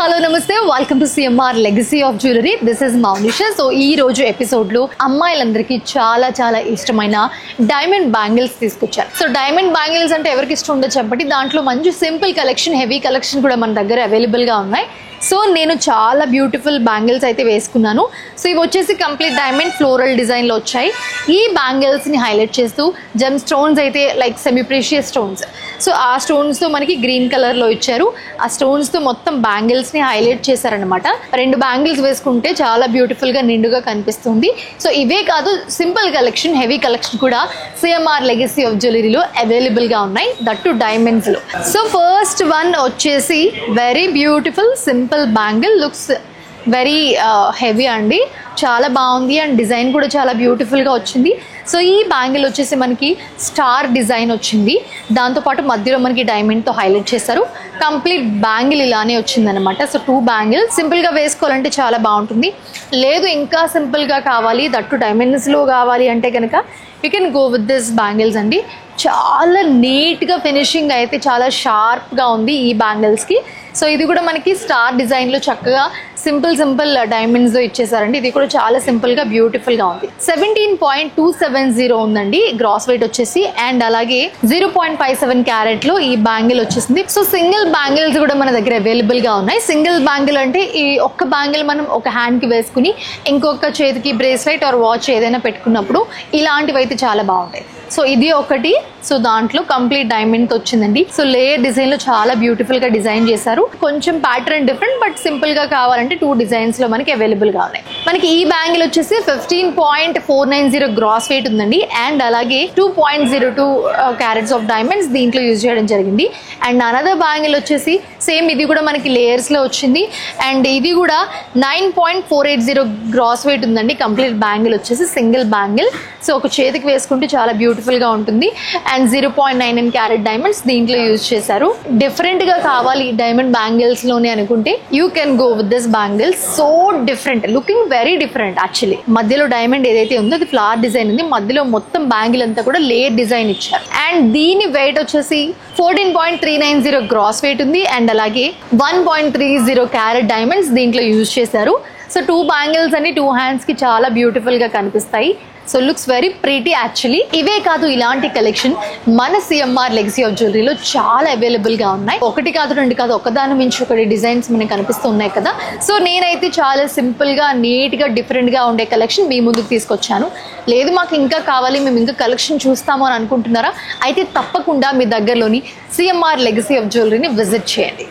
Hello నమస్తే, welcome to CMR legacy of jewellery. This is Mounisha. So ఈ రోజు ఎపిసోడ్లో అమ్మాయిలందరికీ చాలా చాలా ఇష్టమైన డైమండ్ బ్యాంగిల్స్ తీసుకొచ్చారు. సో డైమండ్ బ్యాంగిల్స్ అంటే ఎవరికి ఇష్టం ఉండదు చెప్పండి. దాంట్లో మంచి సింపుల్ కలెక్షన్, హెవీ కలెక్షన్ కూడా మన దగ్గర అవైలబుల్గా ఉన్నాయి. సో నేను చాలా బ్యూటిఫుల్ బ్యాంగిల్స్ అయితే వేసుకున్నాను. సో ఇవి వచ్చేసి కంప్లీట్ డైమండ్ ఫ్లోరల్ డిజైన్లో వచ్చాయి. ఈ బ్యాంగిల్స్ని హైలైట్ చేస్తూ జెమ్ స్టోన్స్ అయితే like semi precious stones. So ఆ స్టోన్స్తో మనకి గ్రీన్ కలర్లో ఇచ్చారు. ఆ స్టోన్స్తో మొత్తం బ్యాంగిల్స్ని హైలైట్ చేశారనమాట. 2 బ్యాంగిల్స్ వేసుకుంటే చాలా బ్యూటిఫుల్గా నిండుగా కనిపిస్తుంది. సో ఇవే కాదు, సింపుల్ కలెక్షన్, హెవీ కలెక్షన్ కూడా సిఎంఆర్ లెగసీ ఆఫ్ జ్యువెలరీలో అవైలబుల్గా ఉన్నాయి, దట్ టు డైమండ్స్లో. సో ఫస్ట్ వన్ వచ్చేసి very beautiful simple bangle. Looks very heavy అండి, చాలా బాగుంది అండ్ డిజైన్ కూడా చాలా బ్యూటిఫుల్గా వచ్చింది. సో ఈ బ్యాంగిల్ వచ్చేసి మనకి స్టార్ డిజైన్ వచ్చింది, దాంతోపాటు మధ్యలో మనకి డైమండ్తో హైలైట్ చేశారు. కంప్లీట్ బ్యాంగిల్ ఇలానే వచ్చిందనమాట. సో 2 బ్యాంగిల్ సింపుల్గా వేసుకోవాలంటే చాలా బాగుంటుంది. లేదు ఇంకా సింపుల్గా కావాలి, దట్టు డైమండ్స్లో కావాలి అంటే కనుక you can go with this bangles అండి. చాలా నీట్గా ఫినిషింగ్ అయితే చాలా షార్ప్గా ఉంది ఈ బ్యాంగిల్స్కి. సో ఇది కూడా మనకి స్టార్ డిజైన్లో చక్కగా సింపుల్ డైమండ్స్తో ఇచ్చేసారండి. ఇది కూడా చాలా సింపుల్గా బ్యూటిఫుల్గా ఉంది. 17.270 ఉందండి గ్రాస్ వెయిట్ వచ్చేసి, అండ్ అలాగే 0.57 క్యారెట్లో ఈ బ్యాంగిల్ వచ్చేసింది. సో సింగిల్ బ్యాంగిల్స్ కూడా మన దగ్గర అవైలబుల్గా ఉన్నాయి. సింగిల్ బ్యాంగిల్ అంటే ఈ ఒక్క బ్యాంగిల్ మనం ఒక హ్యాండ్కి వేసుకుని ఇంకొక చేతికి బ్రేస్లెట్ ఆర్ వాచ్ ఏదైనా పెట్టుకున్నప్పుడు ఇలాంటివి అయితే చాలా బాగుంటాయి. సో ఇది ఒకటి. సో దాంట్లో కంప్లీట్ డైమండ్తో వచ్చిందండి. సో లేయర్ డిజైన్లో చాలా బ్యూటిఫుల్గా డిజైన్ చేశారు. కొంచెం ప్యాటర్న్ డిఫరెంట్, బట్ సింపుల్గా కావాలంటే 2 డిజైన్స్లో మనకి అవైలబుల్గా ఉన్నాయి. మనకి ఈ బ్యాంగిల్ వచ్చేసి 15.490 గ్రాస్ వెయిట్ ఉందండి, అండ్ అలాగే 2.02 క్యారెట్స్ ఆఫ్ డైమండ్స్ దీంట్లో యూజ్ చేయడం జరిగింది. అండ్ అనదర్ బ్యాంగిల్ వచ్చేసి సేమ్, ఇది కూడా మనకి లేయర్స్లో వచ్చింది, అండ్ ఇది కూడా 9.480 గ్రాస్ వెయిట్ ఉందండి. కంప్లీట్ బ్యాంగిల్ వచ్చేసి సింగిల్ బ్యాంగిల్. సో ఒక చేతికి వేసుకుంటే చాలా బ్యూటిఫుల్గా ఉంటుంది. అండ్ 0.99 క్యారెట్ డైమండ్స్ దీంట్లో యూజ్ చేశారు. డిఫరెంట్గా కావాలి డైమండ్ బ్యాంగిల్స్లోనే అనుకుంటే you can go with this bangles. So different, looking very different actually. మధ్యలో డైమండ్ ఏదైతే ఉందో అది ఫ్లవర్ డిజైన్ ఉంది, మధ్యలో మొత్తం బ్యాంగిల్ అంతా కూడా లేయర్ డిజైన్ ఇచ్చారు. అండ్ దీని వెయిట్ వచ్చేసి 14.390 గ్రాస్ వెయిట్ ఉంది, అండ్ అలాగే 1.30 క్యారెట్ డైమండ్స్ దీంట్లో యూజ్ చేశారు. సో 2 బ్యాంగిల్స్ అని 2 హ్యాండ్స్కి చాలా బ్యూటిఫుల్గా కనిపిస్తాయి. So looks very pretty actually. ఇవే కాదు, ఇలాంటి కలెక్షన్ మన సిఎంఆర్ లెగసీ ఆఫ్ జ్యువెలరీలో చాలా అవైలబుల్గా ఉన్నాయి. 1 కాదు 2 కాదు, ఒకదాని మించి ఒకటి డిజైన్స్ మనకి కనిపిస్తూ ఉన్నాయి కదా. సో నేనైతే చాలా సింపుల్గా, నీట్గా, డిఫరెంట్గా ఉండే కలెక్షన్ మీ ముందుకు తీసుకొచ్చాను. లేదు మాకు ఇంకా కావాలి, మేము ఇంకా కలెక్షన్ చూస్తాము అని అనుకుంటున్నారా, అయితే తప్పకుండా మీ దగ్గరలోని సిఎంఆర్ లెగసీ ఆఫ్ జ్యువెలరీని విజిట్ చేయండి.